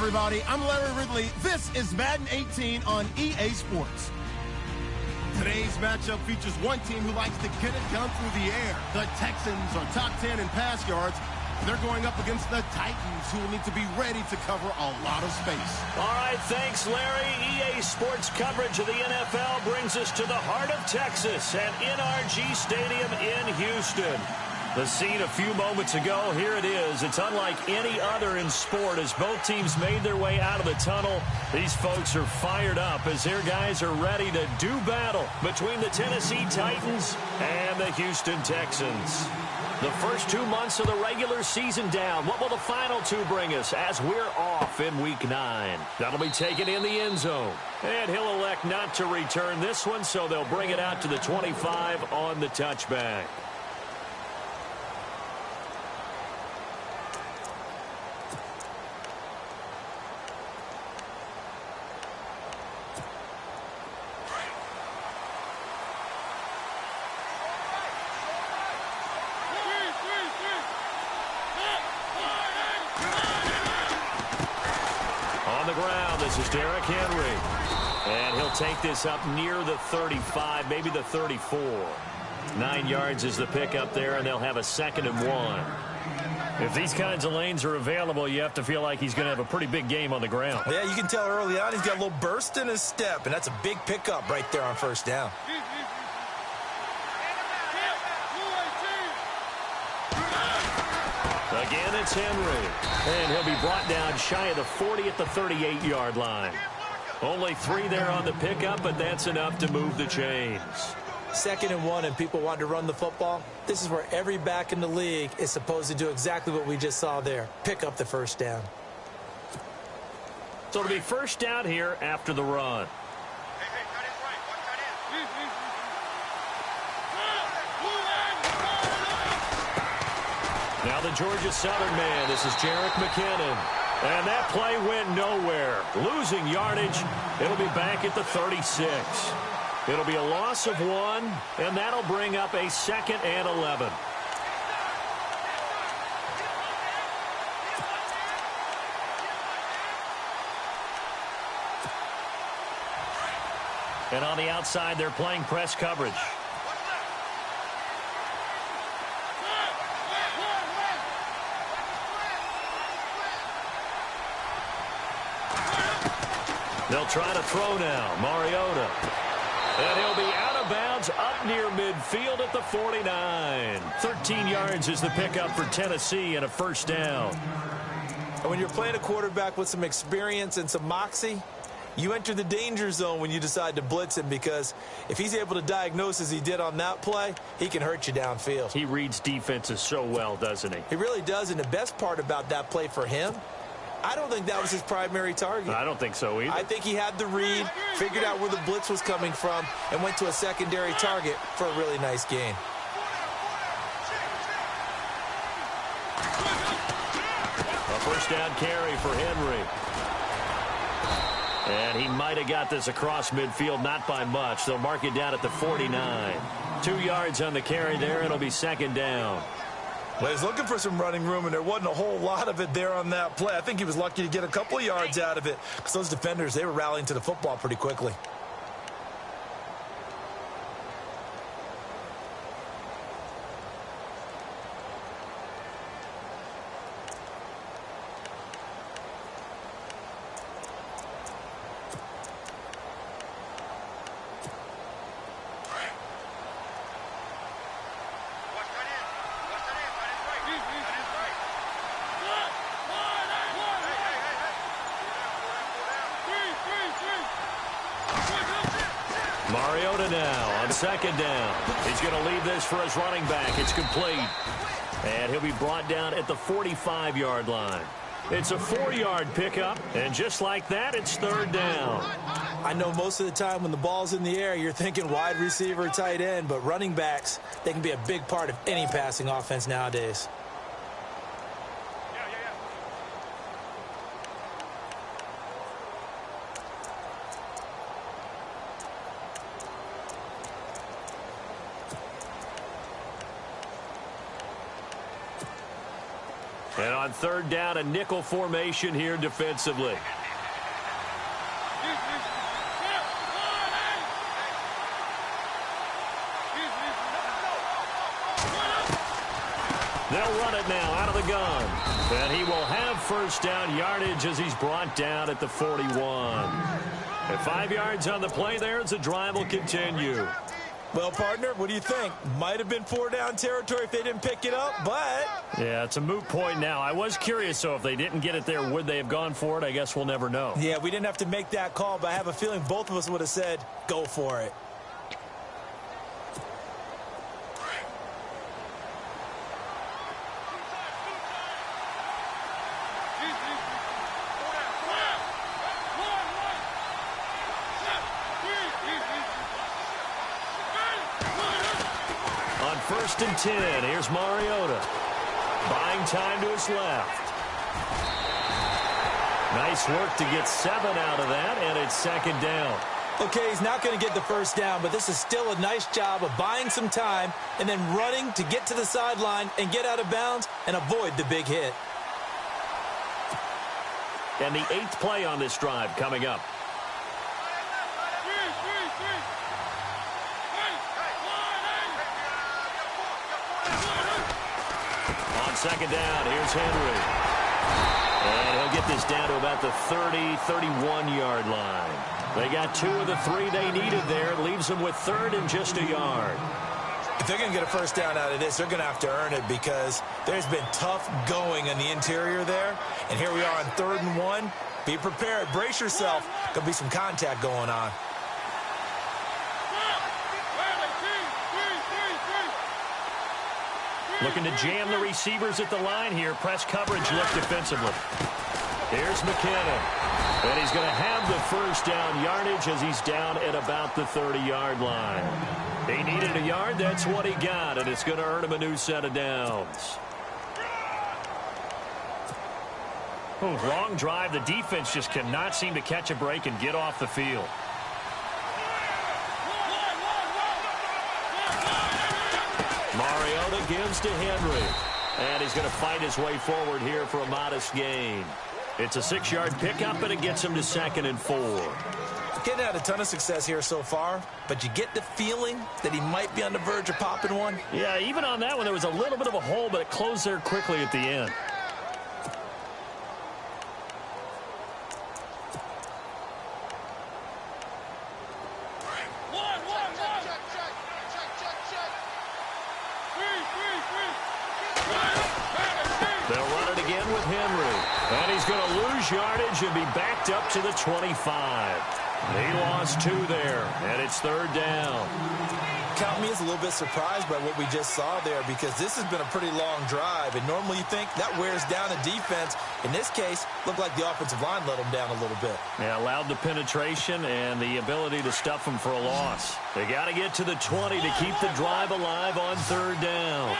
everybody. I'm Larry Ridley. This is Madden 18 on EA Sports. Today's matchup features one team who likes to get it done through the air. The Texans are top 10 in pass yards. They're going up against the Titans, who will need to be ready to cover a lot of space. All right, thanks, Larry. EA Sports coverage of the NFL brings us to the heart of Texas at NRG Stadium in Houston. The scene a few moments ago, here it is. It's unlike any other in sport as both teams made their way out of the tunnel. These folks are fired up as their guys are ready to do battle between the Tennessee Titans and the Houston Texans. The first 2 months of the regular season down. What will the final two bring us as we're off in Week 9? That'll be taken in the end zone. And he'll elect not to return this one, so they'll bring it out to the 25 on the touchback. This is Derrick Henry. And he'll take this up near the 35, maybe the 34. 9 yards is the pickup there, and they'll have a 2nd and 1. If these kinds of lanes are available, you have to feel like he's going to have a pretty big game on the ground. Yeah, you can tell early on he's got a little burst in his step, and that's a big pickup right there on first down. Again, it's Henry. And he'll be brought down shy of the 40 at the 38-yard line. Only 3 there on the pickup, but that's enough to move the chains. 2nd and 1, and people want to run the football. This is where every back in the league is supposed to do exactly what we just saw there. Pick up the first down. So it'll be first down here after the run. Now the Georgia Southern man, this is Jerick McKinnon. And that play went nowhere. Losing yardage, it'll be back at the 36. It'll be a loss of 1, and that'll bring up a 2nd and 11. And on the outside, they're playing press coverage. They'll try to throw now. Mariota. And he'll be out of bounds up near midfield at the 49. 13 yards is the pickup for Tennessee and a first down. And when you're playing a quarterback with some experience and some moxie, you enter the danger zone when you decide to blitz him, because if he's able to diagnose as he did on that play, he can hurt you downfield. He reads defenses so well, doesn't he? He really does, and the best part about that play for him, I don't think that was his primary target. I don't think so either. I think he had the read, figured out where the blitz was coming from, and went to a secondary target for a really nice gain. A first down carry for Henry. And he might have got this across midfield, not by much. They'll mark it down at the 49. 2 yards on the carry there, and it'll be 2nd down. Well, he's looking for some running room, and there wasn't a whole lot of it there on that play. I think he was lucky to get a couple of yards out of it, because those defenders, they were rallying to the football pretty quickly. Mariota now on 2nd down. He's going to leave this for his running back. It's complete. And he'll be brought down at the 45-yard line. It's a 4-yard pickup, and just like that, it's 3rd down. I know most of the time when the ball's in the air, you're thinking wide receiver, tight end, but running backs, they can be a big part of any passing offense nowadays. And on third down, a nickel formation here defensively. They'll run it now out of the gun. And he will have first down yardage as he's brought down at the 41. At 5 yards on the play there as the drive will continue. Well, partner, what do you think? Might have been 4-down territory if they didn't pick it up, but... Yeah, it's a moot point now. I was curious, so if they didn't get it there, would they have gone for it? I guess we'll never know. Yeah, we didn't have to make that call, but I have a feeling both of us would have said, go for it. First and 10. Here's Mariota. Buying time to his left. Nice work to get 7 out of that, and it's second down. Okay, he's not going to get the first down, but this is still a nice job of buying some time and then running to get to the sideline and get out of bounds and avoid the big hit. And the 8th play on this drive coming up. Second down, here's Henry. And he'll get this down to about the 30, 31-yard line. They got 2 of the 3 they needed there. It leaves them with third and just a yard. If they're going to get a first down out of this, they're going to have to earn it because there's been tough going in the interior there. And here we are on 3rd and 1. Be prepared. Brace yourself. Going to be some contact going on. Looking to jam the receivers at the line here. Press coverage look defensively. Here's McKinnon. And he's going to have the first down yardage as he's down at about the 30-yard line. He needed a yard. That's what he got. And it's going to earn him a new set of downs. Long drive. The defense just cannot seem to catch a break and get off the field. Mariota gives to Henry. And he's going to fight his way forward here for a modest gain. It's a 6-yard pickup, and it gets him to 2nd and 4. Getting had a ton of success here so far, but you get the feeling that he might be on the verge of popping one. Yeah, even on that one, there was a little bit of a hole, but it closed there quickly at the end. They'll run it again with Henry. And he's going to lose yardage and be backed up to the 25. He lost 2 there, and it's 3rd down. Count me as a little bit surprised by what we just saw there because this has been a pretty long drive, and normally you think that wears down the defense. In this case, looked like the offensive line let them down a little bit. Yeah, allowed the penetration and the ability to stuff them for a loss. They got to get to the 20 to keep the drive alive on 3rd down.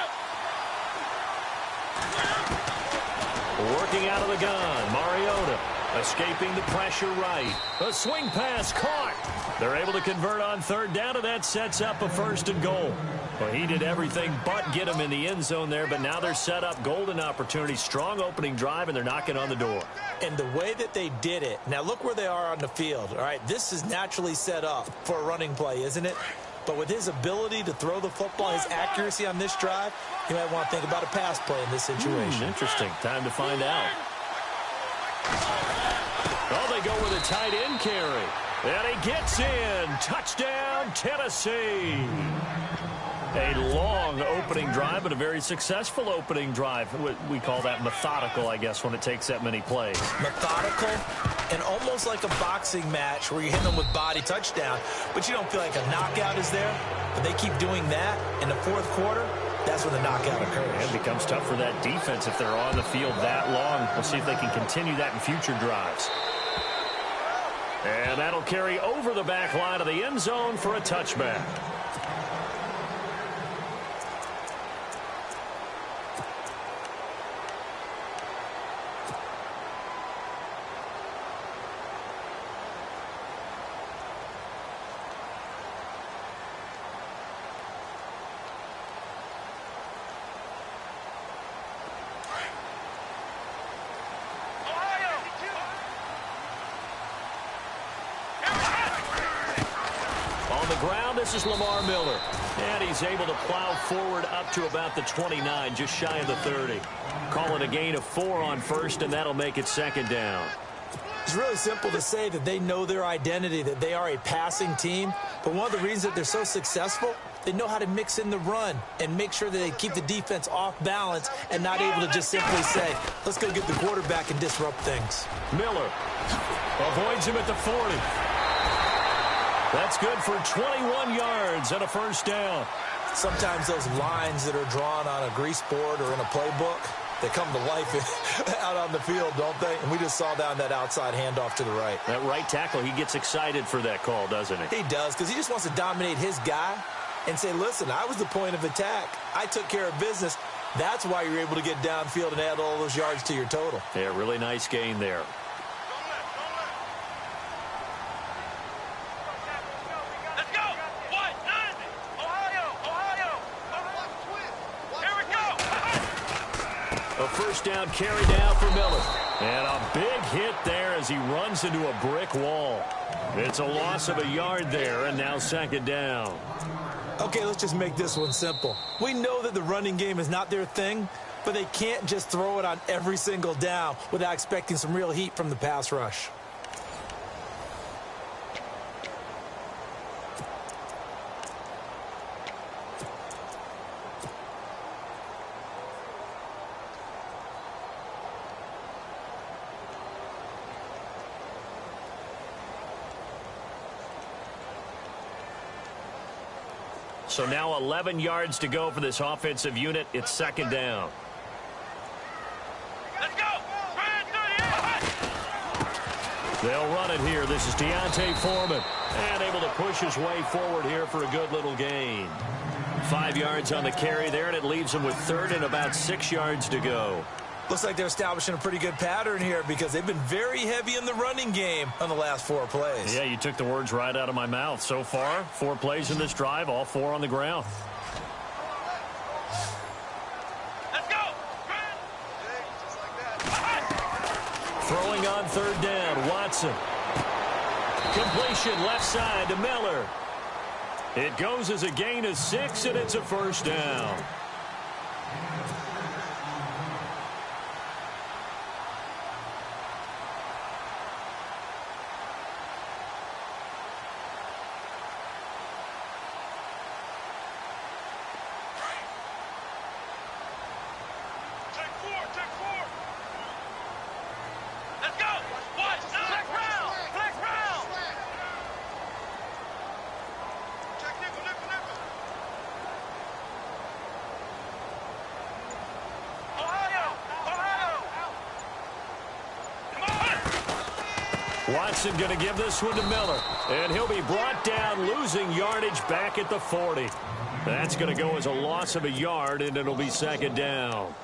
Working out of the gun, Mariota escaping the pressure right. A swing pass caught. They're able to convert on 3rd down, and that sets up a 1st and goal. Well, he did everything but get him in the end zone there, but now they're set up golden opportunity. Strong opening drive, and they're knocking on the door. And the way that they did it, now look where they are on the field. All right, this is naturally set up for a running play, isn't it? But with his ability to throw the football, his accuracy on this drive, you might want to think about a pass play in this situation. Interesting. Time to find out. Oh, they go with a tight end carry. And he gets in. Touchdown, Tennessee. A long opening drive, but a very successful opening drive. We call that methodical, I guess, when it takes that many plays. Methodical and almost like a boxing match where you hit them with body touchdown, but you don't feel like a knockout is there. But they keep doing that in the 4th quarter. That's when the knockout occurs. It becomes tough for that defense if they're on the field that long. We'll see if they can continue that in future drives. And that'll carry over the back line of the end zone for a touchback. the ground, this is Lamar Miller. And he's able to plow forward up to about the 29, just shy of the 30. Call it a gain of 4 on first, and that'll make it second down. It's really simple to say that they know their identity, that they are a passing team. But one of the reasons that they're so successful, they know how to mix in the run and make sure that they keep the defense off balance and not able to just simply say, let's go get the quarterback and disrupt things. Miller avoids him at the 40. That's good for 21 yards and a first down. Sometimes those lines that are drawn on a grease board or in a playbook, they come to life out on the field, don't they? And we just saw down that outside handoff to the right. That right tackle, he gets excited for that call, doesn't he? He does, because he just wants to dominate his guy and say, listen, I was the point of attack. I took care of business. That's why you're able to get downfield and add all those yards to your total. Yeah, really nice gain there. A first down carry down for Miller. And a big hit there as he runs into a brick wall. It's a loss of a yard there, and now second down. Okay, let's just make this one simple. We know that the running game is not their thing, but they can't just throw it on every single down without expecting some real heat from the pass rush. So now 11 yards to go for this offensive unit. It's second down. Let's go! They'll run it here. This is Deontay Foreman. And able to push his way forward here for a good little gain. 5 yards on the carry there, and it leaves him with third and about 6 yards to go. Looks like they're establishing a pretty good pattern here because they've been very heavy in the running game on the last 4 plays. Yeah, you took the words right out of my mouth. So far, 4 plays in this drive, all 4 on the ground. Let's go! Throwing on third down, Watson. Completion left side to Miller. It goes as a gain of 6, and it's a first down. Watson going to give this one to Miller. And he'll be brought down, losing yardage back at the 40. That's going to go as a loss of a yard, and it'll be second down.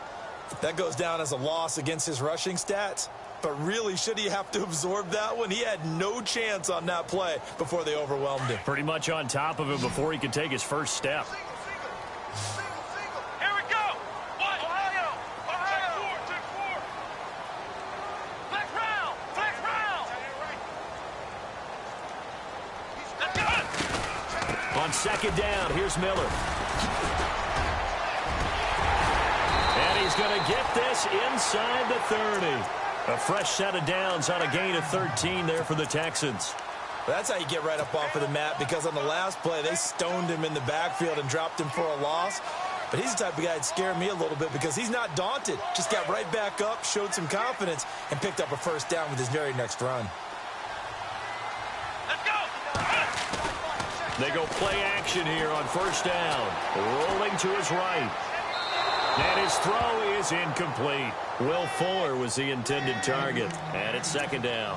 That goes down as a loss against his rushing stats. But really, should he have to absorb that one? He had no chance on that play before they overwhelmed him. Pretty much on top of him before he could take his first step. On second down, here's Miller. And he's going to get this inside the 30. A fresh set of downs on a gain of 13 there for the Texans. That's how you get right up off of the mat, because on the last play, they stoned him in the backfield and dropped him for a loss. But he's the type of guy that scared me a little bit because he's not daunted. Just got right back up, showed some confidence, and picked up a first down with his very next run. They go play action here on first down. Rolling to his right. And his throw is incomplete. Will Fuller was the intended target. And it's second down.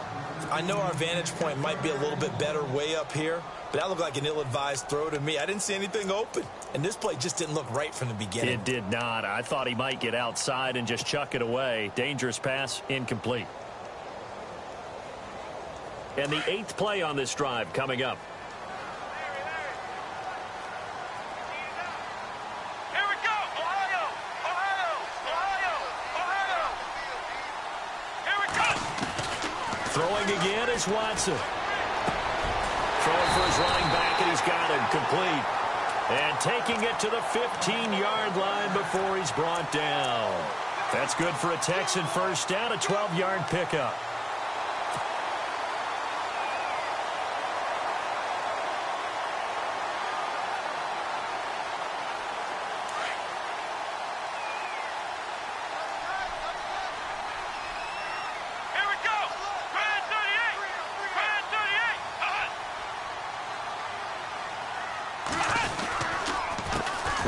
I know our vantage point might be a little bit better way up here, but that looked like an ill-advised throw to me. I didn't see anything open. And this play just didn't look right from the beginning. It did not. I thought he might get outside and just chuck it away. Dangerous pass, incomplete. And the 8th play on this drive coming up. Throwing again is Watson. Throws for his running back, and he's got him complete. And taking it to the 15-yard line before he's brought down. That's good for a Texan first down, a 12-yard pickup.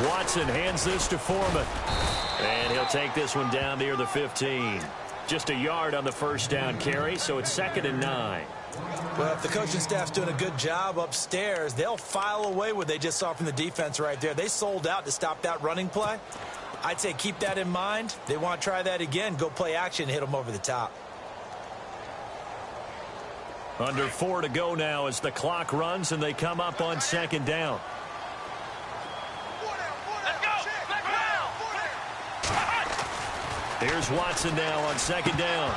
Watson hands this to Foreman. And he'll take this one down near the 15. Just a yard on the first down carry, so it's 2nd and 9. Well, if the coaching staff's doing a good job upstairs, they'll file away what they just saw from the defense right there. They sold out to stop that running play. I'd say keep that in mind. They want to try that again. Go play action, hit them over the top. Under 4 to go now as the clock runs and they come up on 2nd down. Here's Watson now on 2nd down.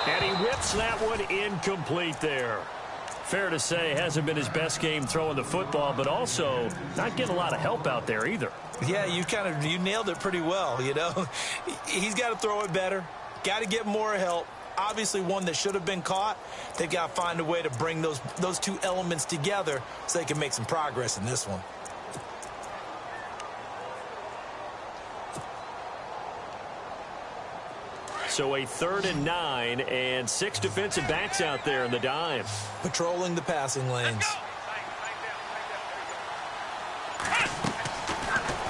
And he whips that one incomplete there. Fair to say, hasn't been his best game throwing the football, but also not getting a lot of help out there either. Yeah, you nailed it pretty well, you know. He's got to throw it better. Got to get more help. Obviously one that should have been caught. They've got to find a way to bring those two elements together so they can make some progress in this one. So a 3rd and 9 and 6 defensive backs out there in the dime. Patrolling the passing lanes.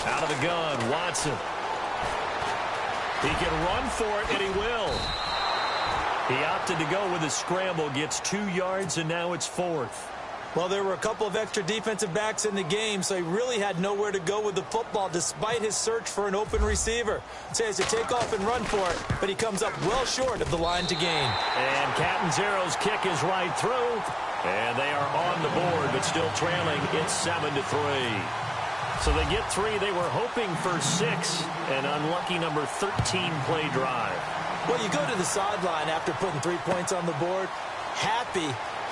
Out of the gun, Watson. He can run for it, and he will. He opted to go with a scramble, gets 2 yards, and now it's 4th. Well, there were a couple of extra defensive backs in the game, so he really had nowhere to go with the football despite his search for an open receiver. So he has to take off and run for it, but he comes up well short of the line to gain. And Catanzaro's kick is right through, and they are on the board, but still trailing. It's 7-3. So they get 3. They were hoping for 6, an unlucky number 13 play drive. Well, you go to the sideline after putting 3 points on the board, happy,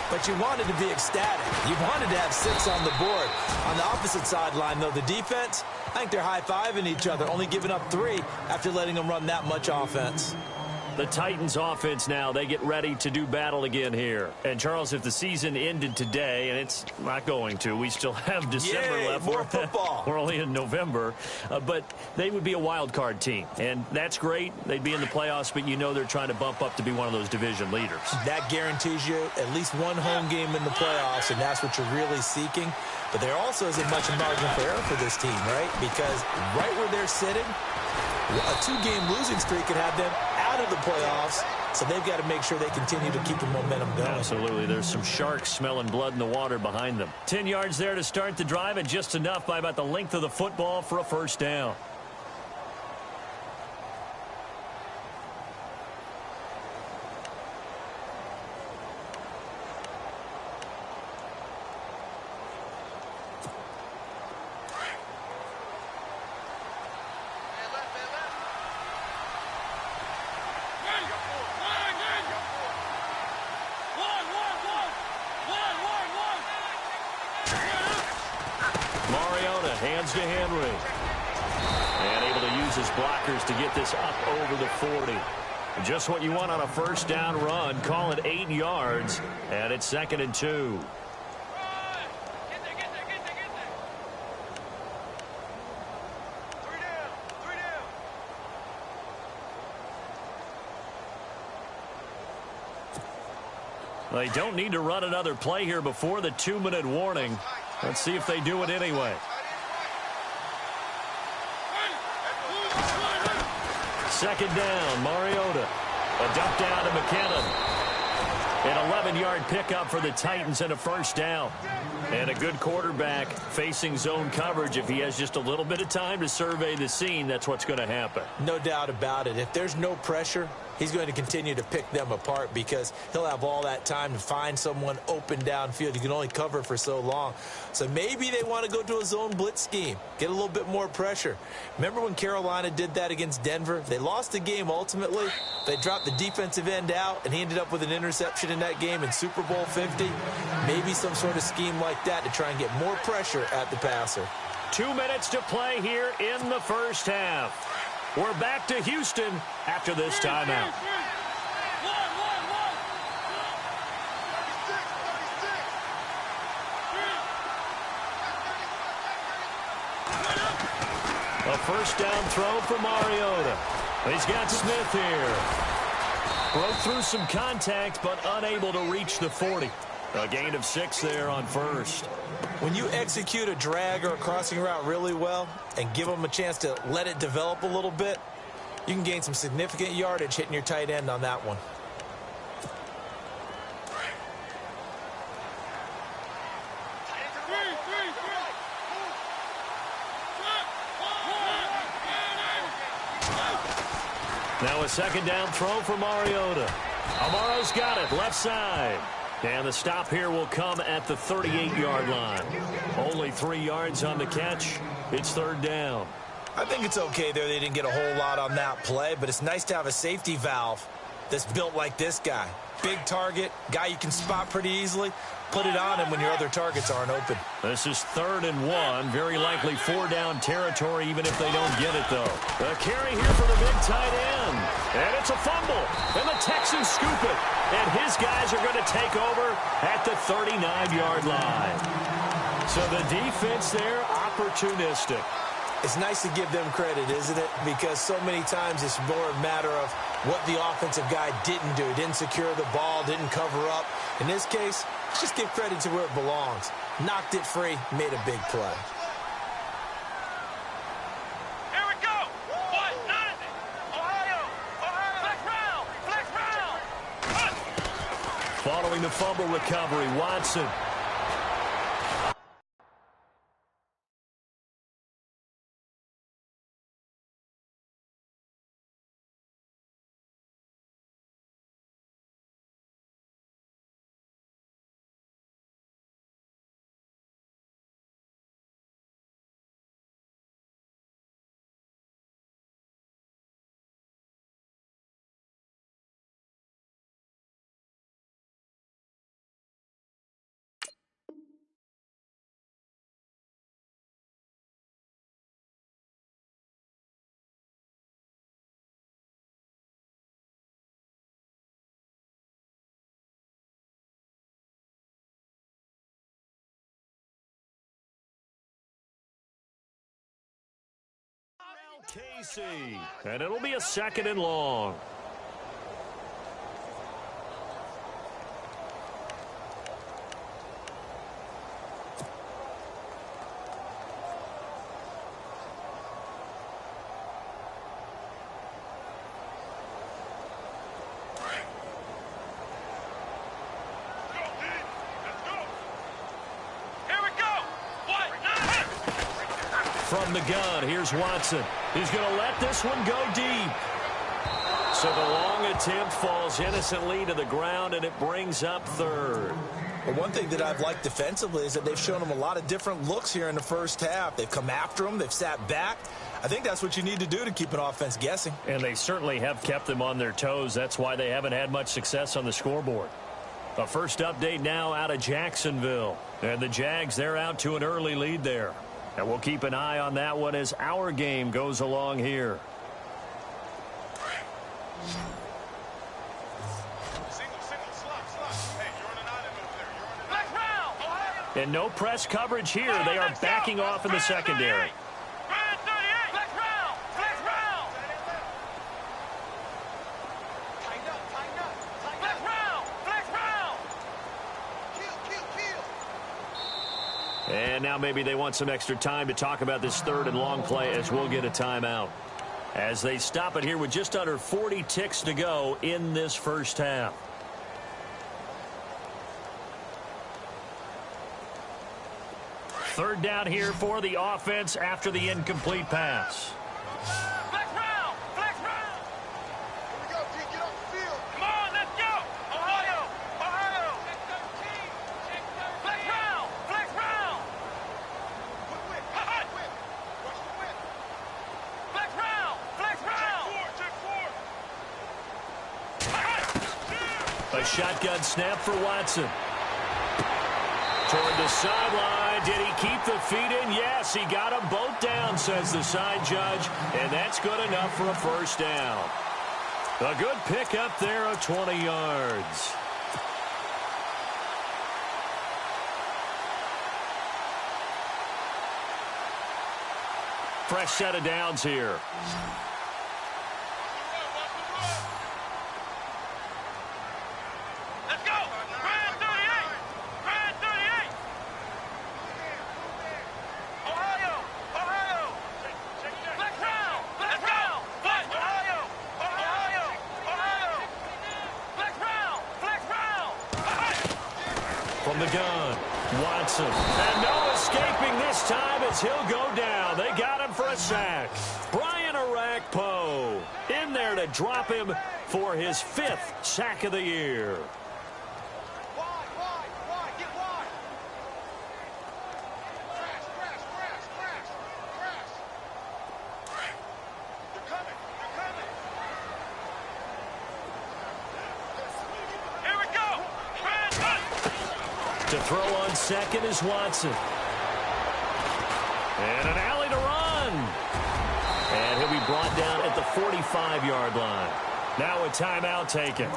but you wanted to be ecstatic. You wanted to have 6 on the board. On the opposite sideline, though, the defense, I think they're high-fiving each other, only giving up 3 after letting them run that much offense. The Titans offense now, they get ready to do battle again here. And, Charles, if the season ended today, and it's not going to, we still have December left. More football. We're only in November. But they would be a wild card team. And that's great. They'd be in the playoffs, but you know they're trying to bump up to be one of those division leaders. That guarantees you at least one home game in the playoffs, and that's what you're really seeking. But there also isn't much margin for error for this team, right? Because right where they're sitting, a 2-game losing streak could have them out of the playoffs, so they've got to make sure they continue to keep the momentum going. Absolutely. There's some sharks smelling blood in the water behind them. 10 yards there to start the drive, and just enough by about the length of the football for a first down. Hands to Henry. And able to use his blockers to get this up over the 40. Just what you want on a first down run. Call it 8 yards. And it's 2nd and 2. They don't need to run another play here before the 2-minute warning. Let's see if they do it anyway. Second down, Mariota. A dump down to McKinnon. An 11-yard pickup for the Titans and a first down. And a good quarterback facing zone coverage. If he has just a little bit of time to survey the scene, that's what's going to happen. No doubt about it. If there's no pressure, he's going to continue to pick them apart because he'll have all that time to find someone open downfield. You can only cover for so long. So maybe they want to go to a zone blitz scheme, get a little bit more pressure. Remember when Carolina did that against Denver? They lost the game ultimately. They dropped the defensive end out, and he ended up with an interception in that game in Super Bowl 50. Maybe some sort of scheme like that to try and get more pressure at the passer. 2 minutes to play here in the first half. We're back to Houston after this timeout. A first down throw for Mariota. He's got Smith here. Broke through some contact, but unable to reach the 40. A gain of 6 there on first. When you execute a drag or a crossing route really well and give them a chance to let it develop a little bit, you can gain some significant yardage hitting your tight end on that one. Now a second down throw for Mariota. Amaro's got it, left side. And the stop here will come at the 38-yard line. Only 3 yards on the catch. It's third down. I think it's okay there. They didn't get a whole lot on that play, but it's nice to have a safety valve that's built like this guy. Big target, guy you can spot pretty easily. Put it on him when your other targets aren't open. This is 3rd and 1. Very likely 4-down territory, even if they don't get it, though. A carry here for the big tight end. And it's a fumble. And the Texans scoop it. And his guys are going to take over at the 39-yard line. So the defense there, opportunistic. It's nice to give them credit, isn't it? Because so many times it's more a matter of what the offensive guy didn't do. Didn't secure the ball, didn't cover up. In this case, let's just give credit to where it belongs. Knocked it free, made a big play. Here we go. 1-9. Ohio. Flex round. Following the fumble recovery, Watson. Casey, and it'll be a 2nd and long. From the gun, here's Watson. He's going to let this one go deep. So the long attempt falls innocently to the ground, and it brings up 3rd. Well, one thing that I've liked defensively is that they've shown them a lot of different looks here in the first half. They've come after them. They've sat back. I think that's what you need to do to keep an offense guessing. And they certainly have kept them on their toes. That's why they haven't had much success on the scoreboard. A first update now out of Jacksonville. And the Jags, they're out to an early lead there. And we'll keep an eye on that one as our game goes along here. And no press coverage here. They are backing off in the secondary. And now maybe they want some extra time to talk about this 3rd and long play as we'll get a timeout. As they stop it here with just under 40 ticks to go in this first half. Third down here for the offense after the incomplete pass. A shotgun snap for Watson. Toward the sideline. Did he keep the feet in? Yes, he got them both down, says the side judge. And that's good enough for a first down. A good pickup there of 20 yards. Fresh set of downs here. Let's go! Brand 38! Brand 38! Ohio! Ohio! Flex round! Flex round! Flex! Ohio! Ohio! Ohio! Flex round! Flex round! From the gun, Watson. And no escaping this time as he'll go down. They got him for a sack. Brian Arakpo in there to drop him for his 5th sack of the year. Wide, get wide! Crash! They're coming! Here we go! To throw on second is Watson. And an alley to run. And he'll be brought down at the 45-yard line. Now a timeout taken.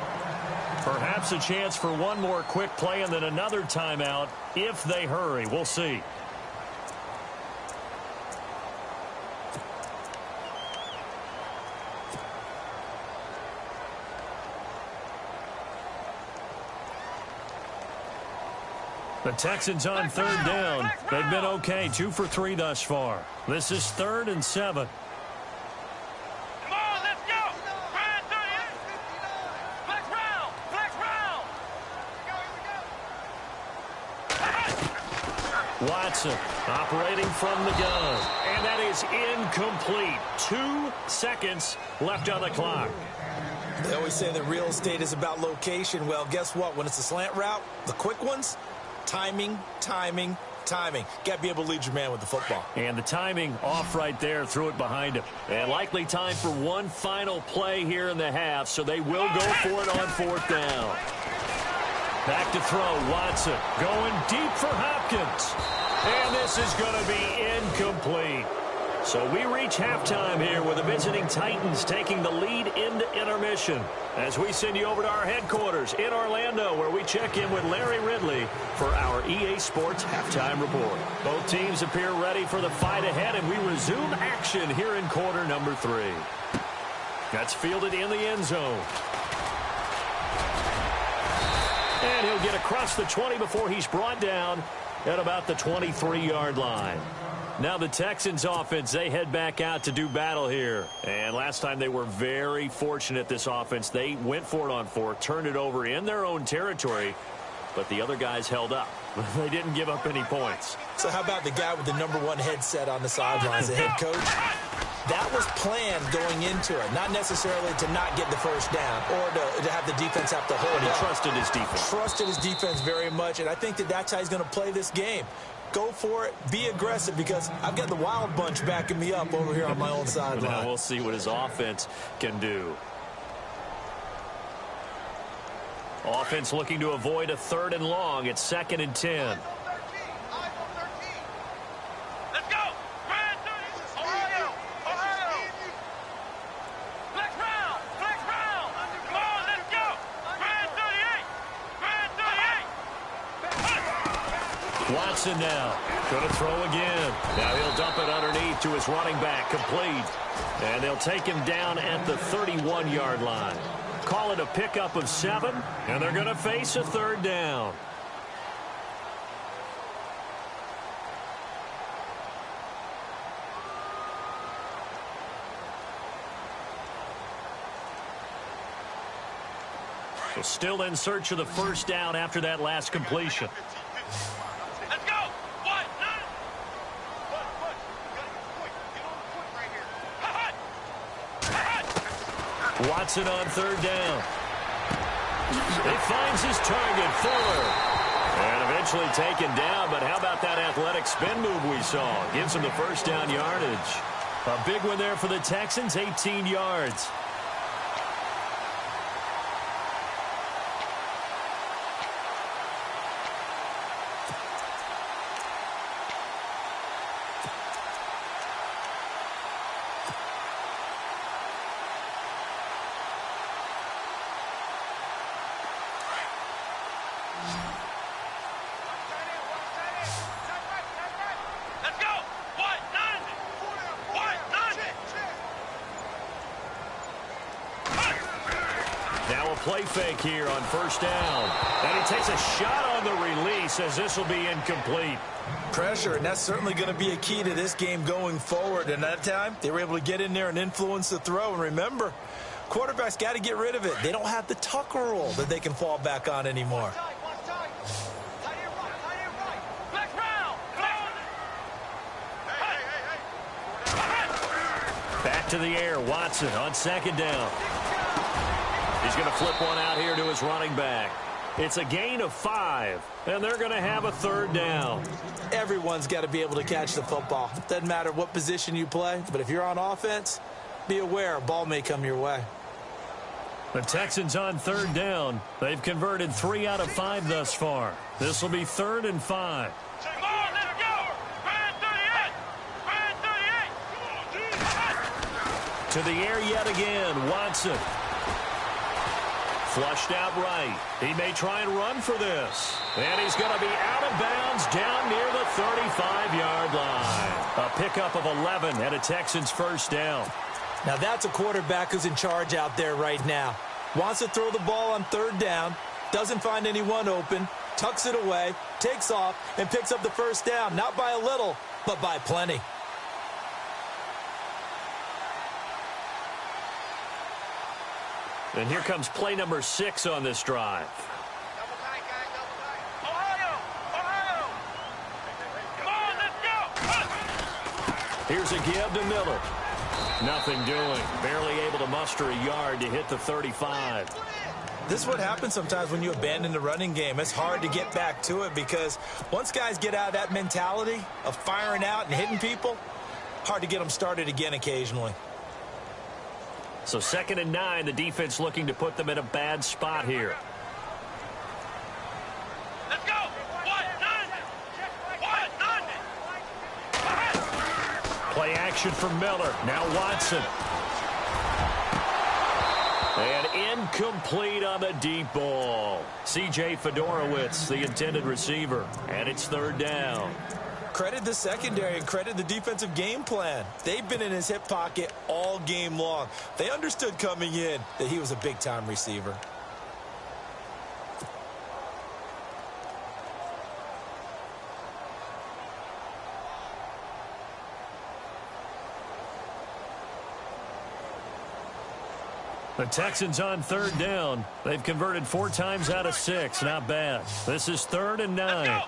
Perhaps a chance for one more quick play and then another timeout if they hurry. We'll see. The Texans on third down. They've been okay, 2 for 3 thus far. This is 3rd and 7. Come on, let's go! Brand 38! Flex round! Flex round! Watson operating from the gun. And that is incomplete. 2 seconds left on the clock. They always say that real estate is about location. Well, guess what? When it's a slant route, the quick ones, timing. Got to be able to lead your man with the football. And the timing off right there, threw it behind him. And likely time for one final play here in the half, so they will go for it on 4th down. Back to throw, Watson going deep for Hopkins. And this is going to be incomplete. So we reach halftime here with the visiting Titans taking the lead into intermission as we send you over to our headquarters in Orlando where we check in with Larry Ridley for our EA Sports Halftime Report. Both teams appear ready for the fight ahead, and we resume action here in quarter number 3. That's fielded in the end zone. And he'll get across the 20 before he's brought down at about the 23-yard line. Now the Texans offense, they head back out to do battle here. And last time they were very fortunate, this offense. They went for it on 4, turned it over in their own territory, but the other guys held up. They didn't give up any points. So how about the guy with the #1 headset on the sidelines, the head coach? That was planned going into it, not necessarily to not get the first down or to have the defense have to hold But he up. trusted his defense. Trusted his defense very much, and I think that's how he's going to play this game. Go for it. Be aggressive because I've got the wild bunch backing me up over here on my own sideline. Now we'll see what his offense can do. Offense looking to avoid a 3rd and long. It's 2nd and 10. Let's go! Brand 30! Ohio! Flex round! Flex round! Come on, let's go! Brand 38! Brand 38! Watson now. Going to throw again. Now he'll dump it underneath to his running back. Complete. And they'll take him down at the 31-yard line. Call it a pickup of 7, and they're going to face a 3rd down. So still in search of the first down after that last completion. Let's go! What? Watson on 3rd down. He finds his target, Fuller. And eventually taken down, but how about that athletic spin move we saw? Gives him the first down yardage. A big one there for the Texans, 18 yards. Now a play fake here on first down. And he takes a shot on the release as this will be incomplete. Pressure, and that's certainly going to be a key to this game going forward. And that time, they were able to get in there and influence the throw. And remember, quarterbacks got to get rid of it. They don't have the Tucker rule that they can fall back on anymore. Back to the air, Watson on second down. He's going to flip one out here to his running back. It's a gain of 5, and they're going to have a third down. Everyone's got to be able to catch the football. Doesn't matter what position you play, but if you're on offense, be aware a ball may come your way. The Texans on third down. They've converted 3 out of 5 thus far. This will be 3rd and 5. To the air yet again, Watson. Flushed out right. He may try and run for this. And he's going to be out of bounds down near the 35-yard line. A pickup of 11 and a Texans first down. Now that's a quarterback who's in charge out there right now. Wants to throw the ball on third down, doesn't find anyone open, tucks it away, takes off, and picks up the first down. Not by a little, but by plenty. And here comes play number 6 on this drive. Here's a give to Miller. Nothing doing. Barely able to muster a yard to hit the 35. This is what happens sometimes when you abandon the running game. It's hard to get back to it because once guys get out of that mentality of firing out and hitting people, hard to get them started again occasionally. So 2nd and 9, the defense looking to put them in a bad spot here. Let's go. Play action for Miller. Now Watson. And incomplete on the deep ball. C.J. Fedorowicz, the intended receiver. And it's 3rd down. Credit the secondary and credit the defensive game plan. They've been in his hip pocket all game long. They understood coming in that he was a big-time receiver. The Texans on 3rd down. They've converted 4 times out of 6. Not bad. This is 3rd and 9.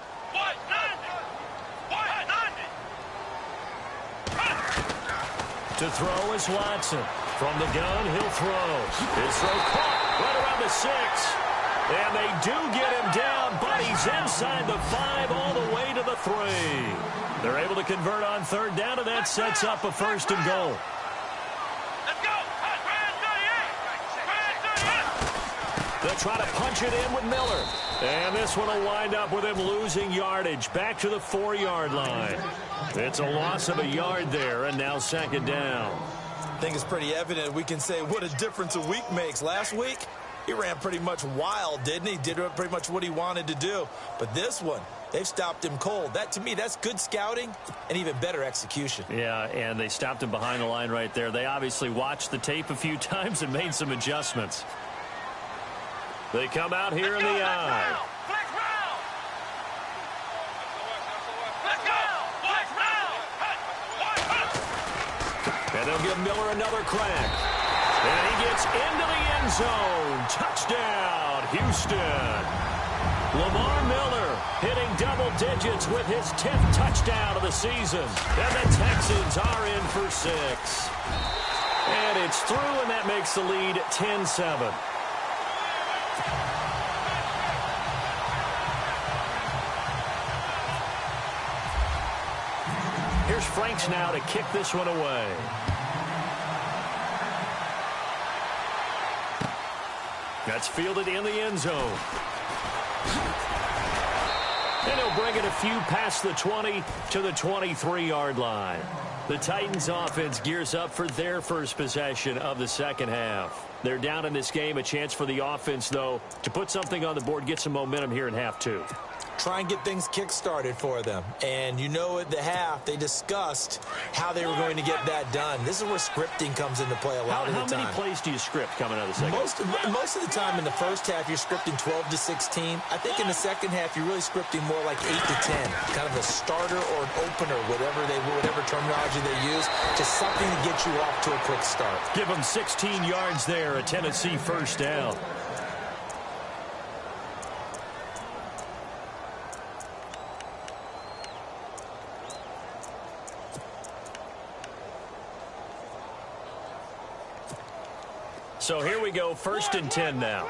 To throw is Watson. From the gun, he'll throw. His throw caught right around the 6. And they do get him down, but he's inside the 5 all the way to the 3. They're able to convert on 3rd down, and that sets up a 1st and goal. They'll try to punch it in with Miller. And this one will wind up with him losing yardage back to the 4-yard line. It's a loss of a yard there, and now 2nd down. I think it's pretty evident we can say what a difference a week makes. Last week, he ran pretty much wild, didn't he? Did pretty much what he wanted to do. But this one, they've stopped him cold. That, to me, that's good scouting and even better execution. Yeah, and they stopped him behind the line right there. They obviously watched the tape a few times and made some adjustments. They come out here in the eye. And they'll give Miller another crack. And he gets into the end zone. Touchdown, Houston. Lamar Miller hitting double digits with his 10th touchdown of the season. And the Texans are in for 6. And it's through, and that makes the lead 10-7. Here's Franks now to kick this one away. That's fielded in the end zone. And he'll bring it a few past the 20 to the 23-yard line. The Titans offense gears up for their first possession of the second half. They're down in this game. A chance for the offense, though, to put something on the board, get some momentum here in half 2. try and get things kick-started for them. And you know at the half, they discussed how they were going to get that done. This is where scripting comes into play a lot of the time. How many plays do you script coming out of the second? Most of the time in the first half, you're scripting 12 to 16. I think in the second half, you're really scripting more like 8 to 10. Kind of a starter or an opener, whatever terminology they use. Just something to get you off to a quick start. Give them 16 yards there, a Tennessee first down. So here we go, 1st and 10 now.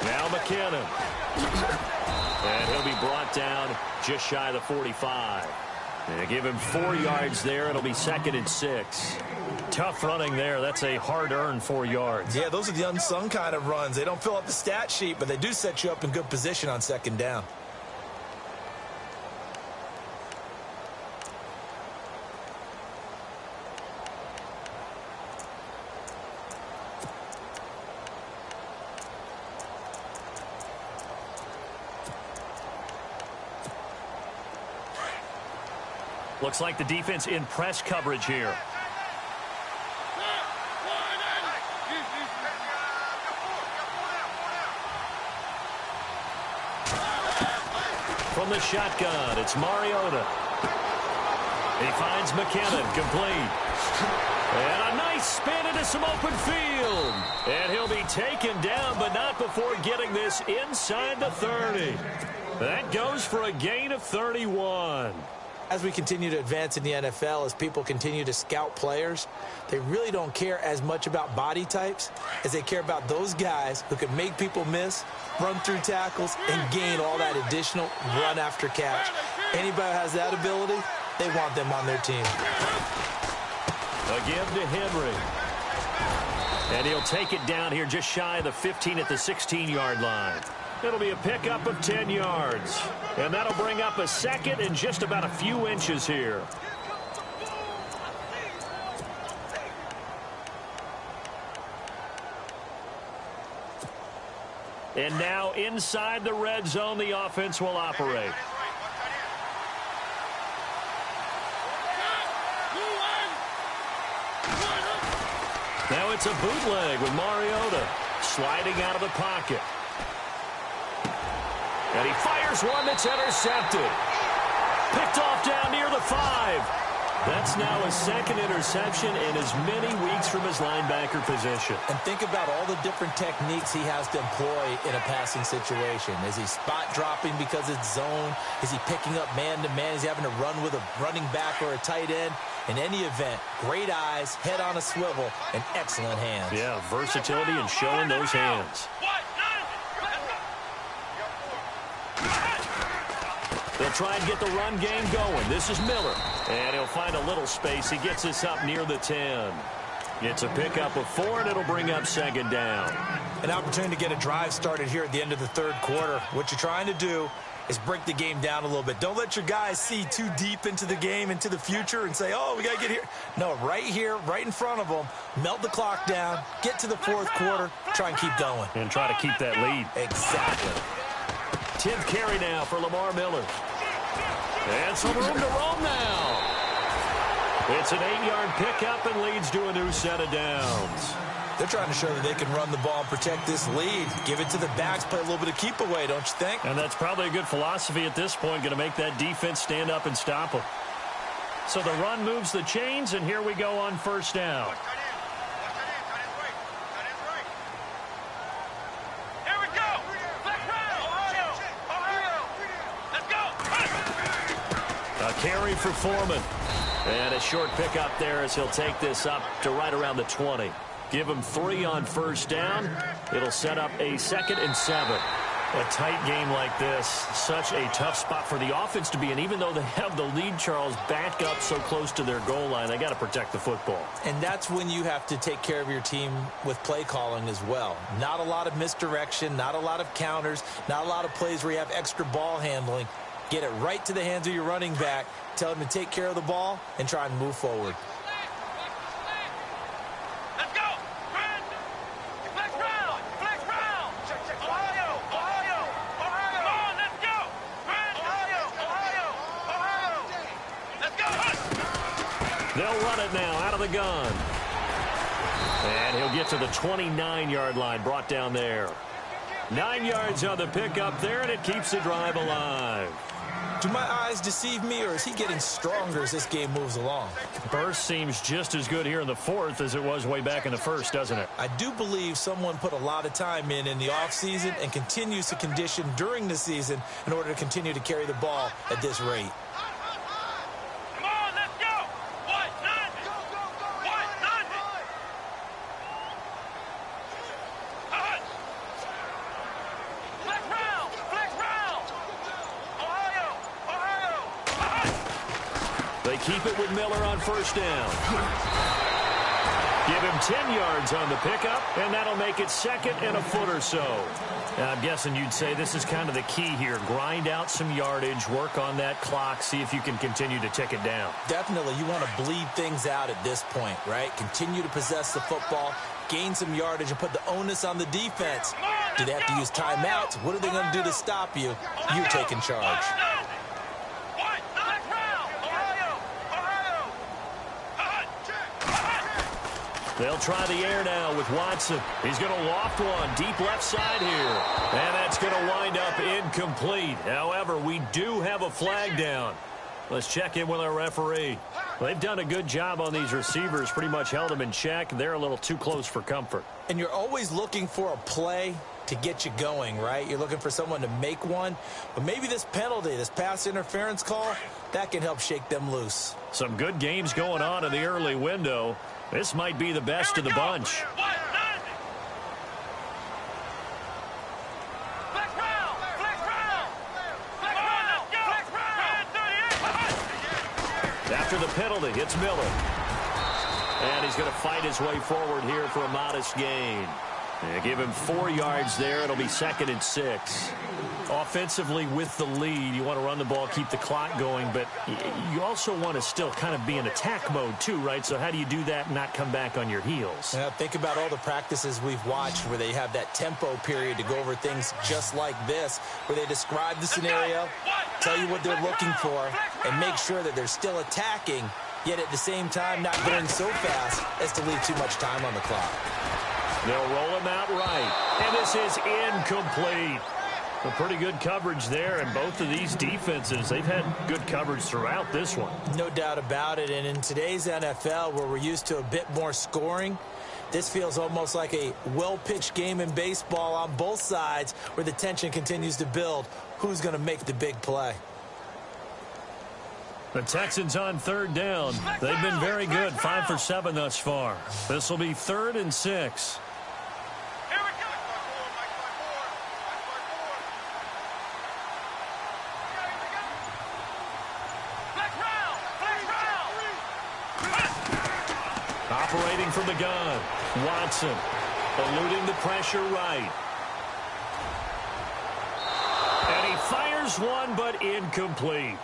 Now McKinnon. And he'll be brought down just shy of the 45. And give him 4 yards there. It'll be 2nd and 6. Tough running there. That's a hard-earned 4 yards. Yeah, those are the unsung kind of runs. They don't fill up the stat sheet, but they do set you up in good position on 2nd down. Looks like the defense in press coverage here. From the shotgun, it's Mariota. He finds McKinnon, complete. And a nice spin into some open field. And he'll be taken down, but not before getting this inside the 30. That goes for a gain of 31. As we continue to advance in the NFL, as people continue to scout players, they really don't care as much about body types as they care about those guys who can make people miss, run through tackles, and gain all that additional run after catch. Anybody who has that ability, they want them on their team. A give to Henry. And he'll take it down here just shy of the 15 at the 16-yard line. It'll be a pickup of 10 yards. And that'll bring up a 2nd and just about a few inches here. And now inside the red zone, the offense will operate. Now it's a bootleg with Mariota sliding out of the pocket. And he fires one that's intercepted. Picked off down near the 5. That's now his 2nd interception in as many weeks from his linebacker position. And think about all the different techniques he has to employ in a passing situation. Is he spot dropping because it's zone? Is he picking up man-to-man? Is he having to run with a running back or a tight end? In any event, great eyes, head on a swivel, and excellent hands. Yeah, versatility and showing those hands. They'll try and get the run game going. This is Miller. And he'll find a little space. He gets this up near the 10. It's a pickup of 4, and it'll bring up 2nd down. An opportunity to get a drive started here at the end of the 3rd quarter. What you're trying to do is break the game down a little bit. Don't let your guys see too deep into the game, into the future, and say, oh, we got to get here. No, right here, right in front of them, melt the clock down, get to the 4th quarter, try and keep going. And try to keep that lead. Exactly. 10th carry now for Lamar Miller. And some room to roam now. It's an 8-yard pickup and leads to a new set of downs. They're trying to show that they can run the ball and protect this lead. Give it to the backs, play a little bit of keep away, don't you think? And that's probably a good philosophy at this point, going to make that defense stand up and stop them. So the run moves the chains, and here we go on 1st down. Here we go. Let's go. A carry for Foreman. And a short pickup there as he'll take this up to right around the 20. Give him 3 on 1st down. It'll set up a 2nd and 7. A tight game like this, such a tough spot for the offense to be in. Even though they have the lead, Charles, back up so close to their goal line, they got to protect the football. And that's when you have to take care of your team with play calling as well. Not a lot of misdirection, not a lot of counters, not a lot of plays where you have extra ball handling. Get it right to the hands of your running back, tell him to take care of the ball, and try and move forward. Let's go. They'll run it now out of the gun. And he'll get to the 29-yard line, brought down there. 9 yards on the pickup there, and it keeps the drive alive. Do my eyes deceive me, or is he getting stronger as this game moves along? Burst seems just as good here in the fourth as it was way back in the first, doesn't it? I do believe someone put a lot of time in the offseason and continues to condition during the season in order to continue to carry the ball at this rate. Come on, let's go. What? What? Flex round. Ohio. They keep it with Miller on first down. Give him 10 yards on the pickup, and that'll make it second and a foot or so. Now, I'm guessing you'd say this is kind of the key here. Grind out some yardage, work on that clock, see if you can continue to tick it down. Definitely, you want to bleed things out at this point, right? Continue to possess the football, gain some yardage, and put the onus on the defense. Do they have to use timeouts? What are they going to do to stop you? You're taking charge. They'll try the air now with Watson. He's going to loft one deep left side here. And that's going to wind up incomplete. However, we do have a flag down. Let's check in with our referee. They've done a good job on these receivers, pretty much held them in check. They're a little too close for comfort. And you're always looking for a play to get you going, right? You're looking for someone to make one. But maybe this penalty, this pass interference call, that can help shake them loose. Some good games going on in the early window. This might be the best of the bunch. After the penalty, it's Miller. And he's going to fight his way forward here for a modest gain. Give him 4 yards there. It'll be 2nd and 6. Offensively with the lead, you want to run the ball, keep the clock going, but you also want to still kind of be in attack mode too, right? So how do you do that and not come back on your heels? Yeah, think about all the practices we've watched where they have that tempo period to go over things just like this, where they describe the scenario, tell you what they're looking for, and make sure that they're still attacking, yet at the same time not going so fast as to leave too much time on the clock. They'll roll him out right, and this is incomplete. A pretty good coverage there, and both of these defenses, they've had good coverage throughout this one. No doubt about it, and in today's NFL, where we're used to a bit more scoring, this feels almost like a well-pitched game in baseball on both sides where the tension continues to build. Who's going to make the big play? The Texans on 3rd down. They've been very good, 5 for 7 thus far. This will be 3rd and 6. Operating from the gun, Watson, eluding the pressure right. And he fires one, but incomplete.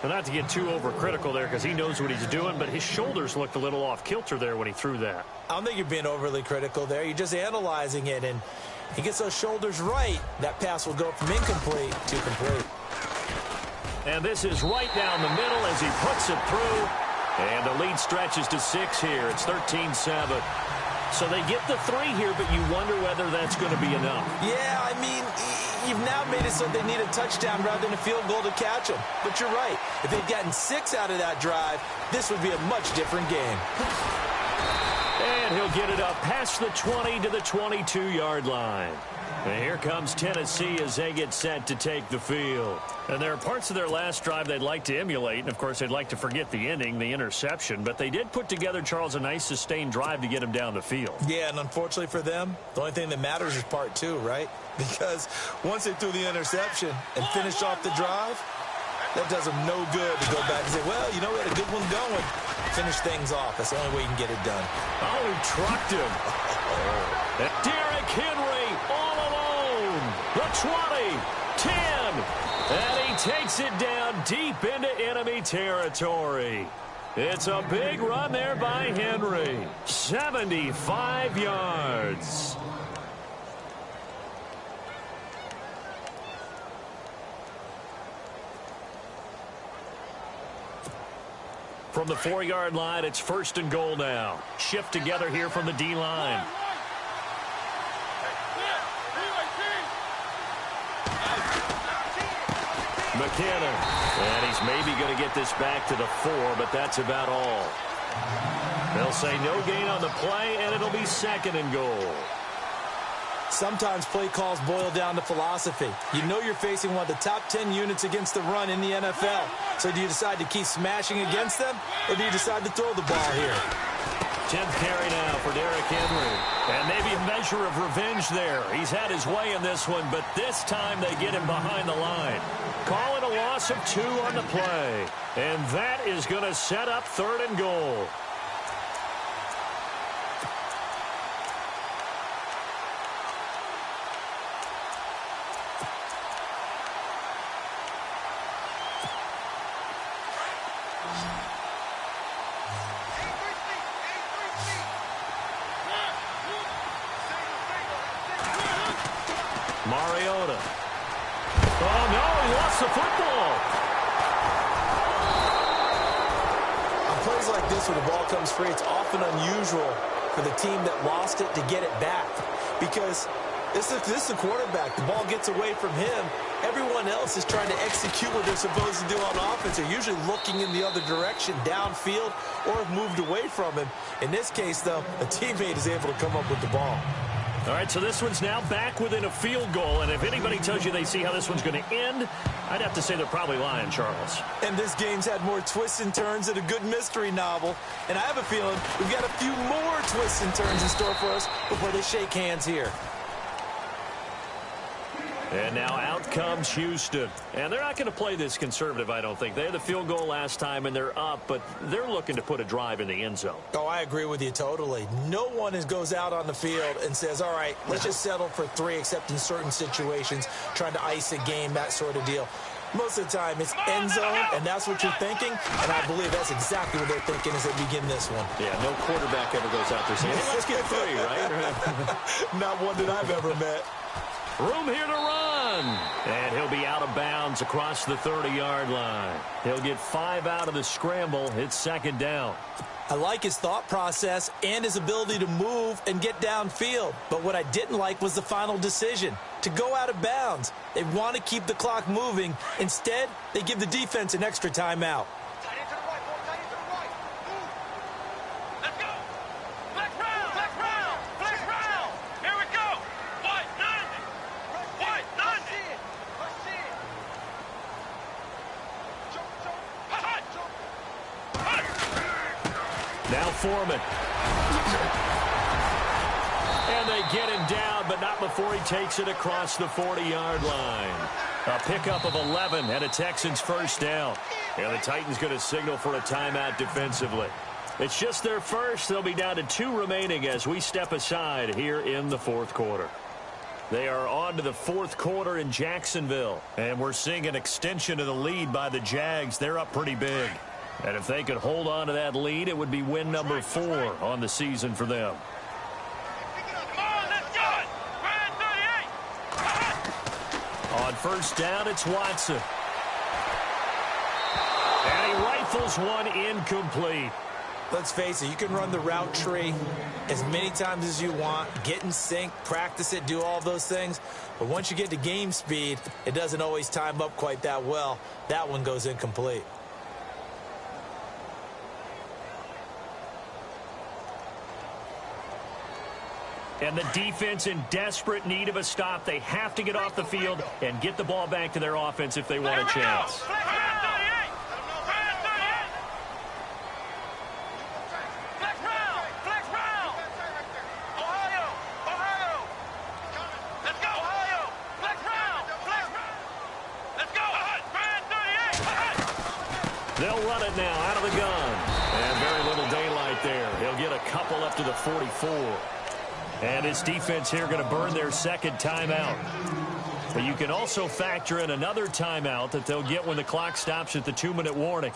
And not to get too overcritical there because he knows what he's doing, but his shoulders looked a little off kilter there when he threw that. I don't think you're being overly critical there. You're just analyzing it, and he gets those shoulders right. That pass will go from incomplete to complete. And this is right down the middle as he puts it through. And the lead stretches to 6 here. It's 13-7. So they get the 3 here, but you wonder whether that's going to be enough. Yeah, I mean, you've now made it so they need a touchdown rather than a field goal to catch them. But you're right. If they'd gotten 6 out of that drive, this would be a much different game. And he'll get it up past the 20 to the 22-yard line. And here comes Tennessee as they get set to take the field. And there are parts of their last drive they'd like to emulate. And, of course, they'd like to forget the ending, the interception. But they did put together, Charles, a nice sustained drive to get him down the field. Yeah, and unfortunately for them, the only thing that matters is part 2, right? Because once they threw the interception and finished off the drive, that does them no good to go back and say, well, you know, we had a good one going. Finish things off. That's the only way you can get it done. Oh, he trucked him. Derrick Henry all alone. The 20, 10, and he takes it down deep into enemy territory. It's a big run there by Henry. 75 yards. From the 4-yard line, it's 1st and goal now. Shift together here from the D-line. McKinnon. And he's maybe going to get this back to the 4, but that's about all. They'll say no gain on the play, and it'll be 2nd and goal. Sometimes play calls boil down to philosophy. You know you're facing one of the top 10 units against the run in the NFL. So do you decide to keep smashing against them, or do you decide to throw the ball here? 10th carry now for Derrick Henry. And maybe a measure of revenge there. He's had his way in this one, but this time they get him behind the line. Call it a loss of 2 on the play. And that is going to set up 3rd and goal. Mariota. Oh, no, he lost the football. On plays like this where the ball comes free, it's often unusual for the team that lost it to get it back. Because this is the quarterback. The ball gets away from him. Everyone else is trying to execute what they're supposed to do on offense. They're usually looking in the other direction, downfield, or have moved away from him. In this case, though, a teammate is able to come up with the ball. All right, so this one's now back within a field goal, and if anybody tells you they see how this one's going to end, I'd have to say they're probably lying, Charles. And this game's had more twists and turns than a good mystery novel. And I have a feeling we've got a few more twists and turns in store for us before they shake hands here. And now out comes Houston. And they're not going to play this conservative, I don't think. They had the field goal last time, and they're up, but they're looking to put a drive in the end zone. Oh, I agree with you totally. No one goes out on the field and says, all right, let's just settle for 3, except in certain situations, trying to ice a game, that sort of deal. Most of the time, it's end zone, and that's what you're thinking, and I believe that's exactly what they're thinking as they begin this one. Yeah, no quarterback ever goes out there saying, hey, let's get 3, right? Not one that I've ever met. Room here to run. And he'll be out of bounds across the 30-yard line. He'll get 5 out of the scramble. It's 2nd down. I like his thought process and his ability to move and get downfield. But what I didn't like was the final decision, to go out of bounds. They want to keep the clock moving. Instead, they give the defense an extra timeout. Now Foreman. And they get him down, but not before he takes it across the 40-yard line. A pickup of 11 and a Texans 1st down. And the Titans going to signal for a timeout defensively. It's just their first. They'll be down to 2 remaining as we step aside here in the 4th quarter. They are on to the 4th quarter in Jacksonville. And we're seeing an extension of the lead by the Jags. They're up pretty big. And if they could hold on to that lead, it would be win number 4 on the season for them. On 1st down, it's Watson. And he rifles one incomplete. Let's face it, you can run the route tree as many times as you want, get in sync, practice it, do all those things. But once you get to game speed, it doesn't always time up quite that well. That one goes incomplete. And the defense in desperate need of a stop. They have to get off the field and get the ball back to their offense if they want a chance. They'll run it now out of the gun. And very little daylight there. He'll get a couple up to the 44. And his defense here going to burn their 2nd timeout. But you can also factor in another timeout that they'll get when the clock stops at the 2-minute warning.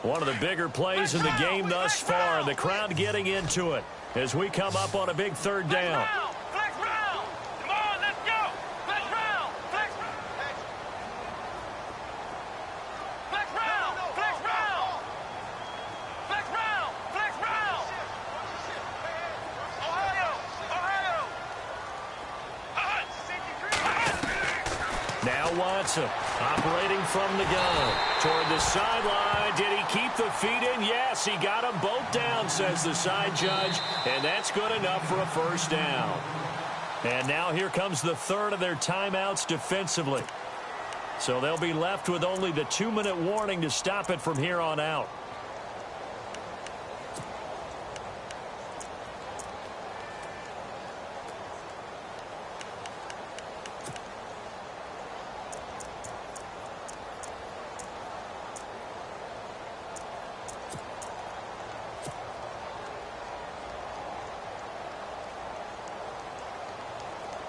One of the bigger plays in the game thus far. The crowd getting into it as we come up on a big third down. Flex round. Come on, let's go. Flex round. Flex round. Flex round. Flex round. Flex round. Ohio. Now Watson operating from the gun toward the sideline. Did he keep the feet in? Yes, he got them both down, says the side judge, and that's good enough for a first down. And now here comes the third of their timeouts defensively. So they'll be left with only the 2-minute warning to stop it from here on out.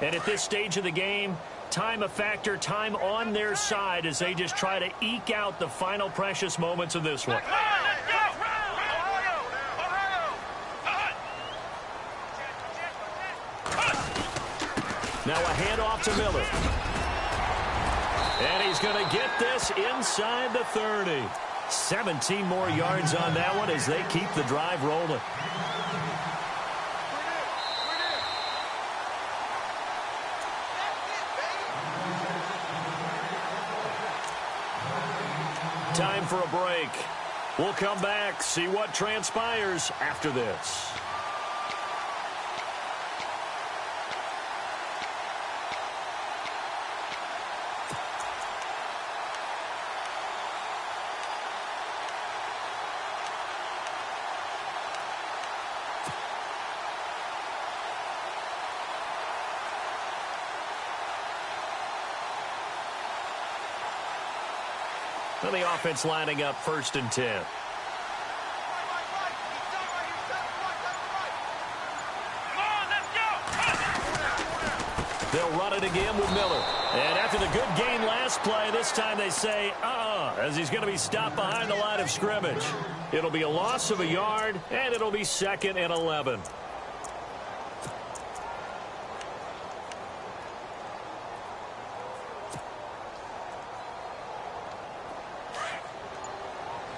And at this stage of the game, time a factor, time on their side as they just try to eke out the final precious moments of this one. Now a handoff to Miller. And he's going to get this inside the 30. 17 more yards on that one as they keep the drive rolling. Time for a break. We'll come back, see what transpires after this. And the offense lining up 1st and 10. They'll run it again with Miller. And after the good gain last play, this time they say, as he's going to be stopped behind the line of scrimmage. It'll be a loss of a yard, and it'll be 2nd and 11.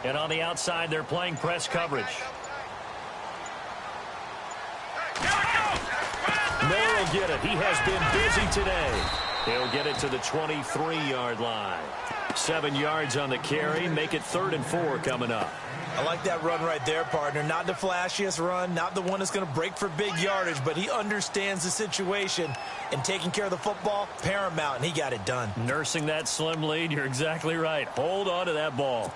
And on the outside, they're playing press coverage. Miller will get it. He has been busy today. He'll get it to the 23-yard line. 7 yards on the carry. Make it 3rd and 4 coming up. I like that run right there, partner. Not the flashiest run, not the one that's going to break for big yardage, but he understands the situation, and taking care of the football, paramount, and he got it done. Nursing that slim lead, you're exactly right. Hold on to that ball.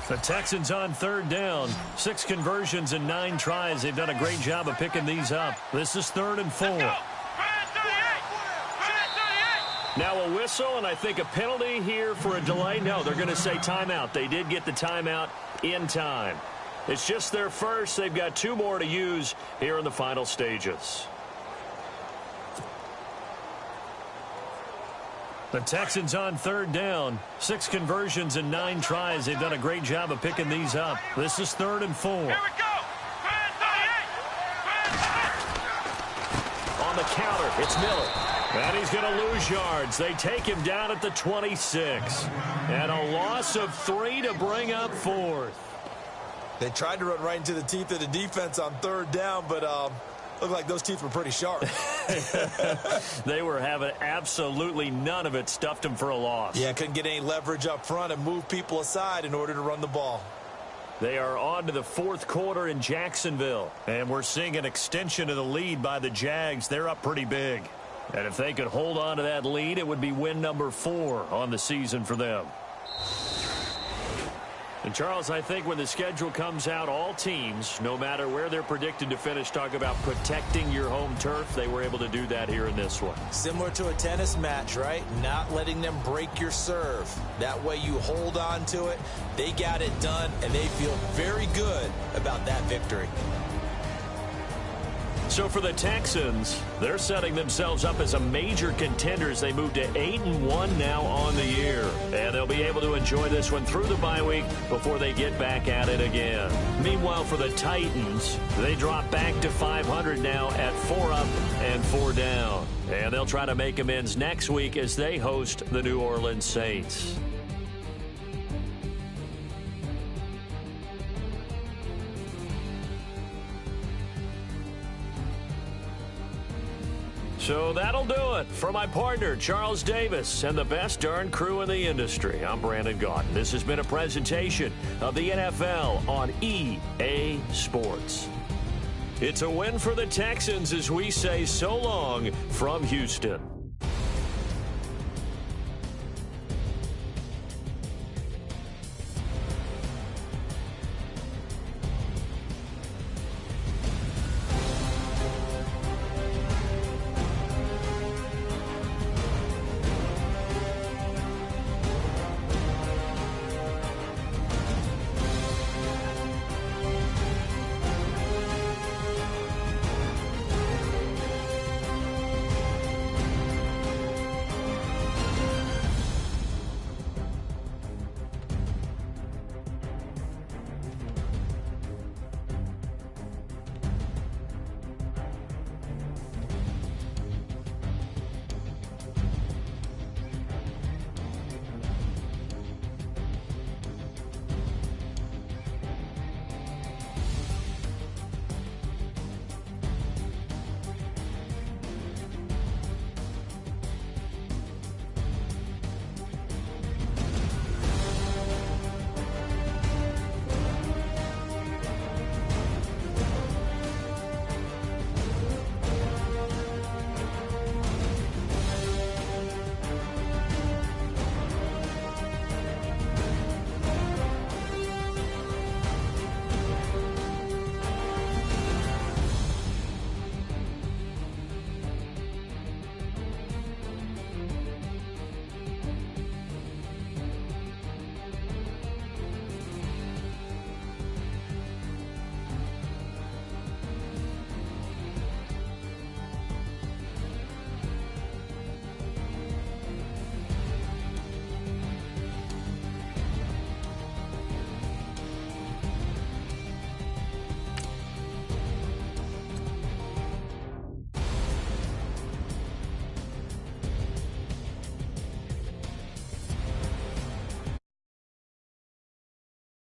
The Texans on 3rd down. 6 conversions and 9 tries. They've done a great job of picking these up. This is 3rd and 4. Now a whistle, and I think a penalty here for a delay. No, they're going to say timeout. They did get the timeout in time. It's just their first. They've got 2 more to use here in the final stages. The Texans on 3rd down. 6 conversions and 9 tries. They've done a great job of picking these up. This is 3rd and 4. Here we go. On the counter, it's Miller. And he's going to lose yards. They take him down at the 26. And a loss of 3 to bring up 4th. They tried to run right into the teeth of the defense on 3rd down, but looked like those teeth were pretty sharp. They were having absolutely none of it. Stuffed them for a loss. Yeah, couldn't get any leverage up front and move people aside in order to run the ball. They are on to the 4th quarter in Jacksonville. And we're seeing an extension of the lead by the Jags. They're up pretty big. And if they could hold on to that lead, it would be win number 4 on the season for them. And, Charles, I think when the schedule comes out, all teams, no matter where they're predicted to finish, talk about protecting your home turf. They were able to do that here in this one. Similar to a tennis match, right? Not letting them break your serve. That way you hold on to it. They got it done, and they feel very good about that victory. So for the Texans, they're setting themselves up as a major contender as they move to 8-1 now on the year. And they'll be able to enjoy this one through the bye week before they get back at it again. Meanwhile, for the Titans, they drop back to 500 now at 4 up and 4 down. And they'll try to make amends next week as they host the New Orleans Saints. So that'll do it. For my partner, Charles Davis, and the best darn crew in the industry, I'm Brandon Gaudin. This has been a presentation of the NFL on EA Sports. It's a win for the Texans as we say so long from Houston.